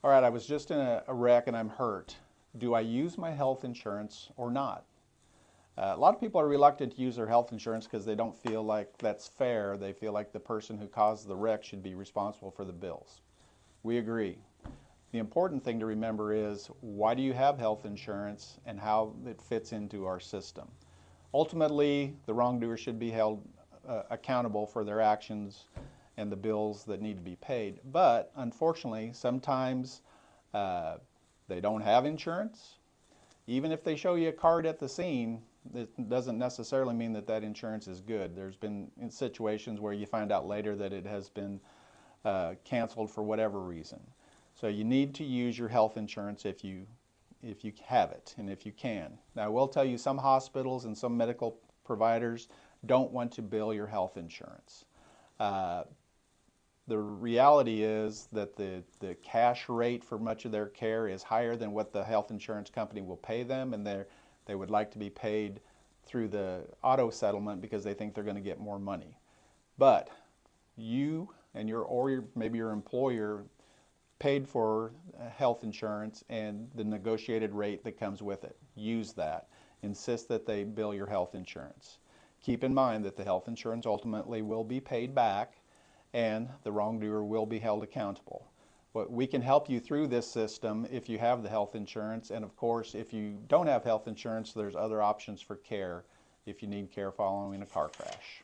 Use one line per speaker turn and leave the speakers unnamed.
All right, I was just in a wreck and I'm hurt. Do I use my health insurance or not? A lot of people are reluctant to use their health insurance because they don't feel like that's fair. They feel like the person who caused the wreck should be responsible for the bills. We agree. The important thing to remember is, why do you have health insurance and how it fits into our system? Ultimately, the wrongdoer should be held accountable for their actions and the bills that need to be paid. But unfortunately, sometimes they don't have insurance. Even if they show you a card at the scene, it doesn't necessarily mean that that insurance is good. There's been situations where you find out later that it has been canceled for whatever reason. So you need to use your health insurance if you have it and if you can. Now, I will tell you, some hospitals and some medical providers don't want to bill your health insurance. The reality is that the cash rate for much of their care is higher than what the health insurance company will pay them, and they would like to be paid through the auto settlement because they think they're going to get more money. But you and maybe your employer paid for health insurance and the negotiated rate that comes with it. Use that. Insist that they bill your health insurance. Keep in mind that the health insurance ultimately will be paid back and the wrongdoer will be held accountable. But we can help you through this system if you have the health insurance, and of course, if you don't have health insurance, there's other options for care if you need care following a car crash.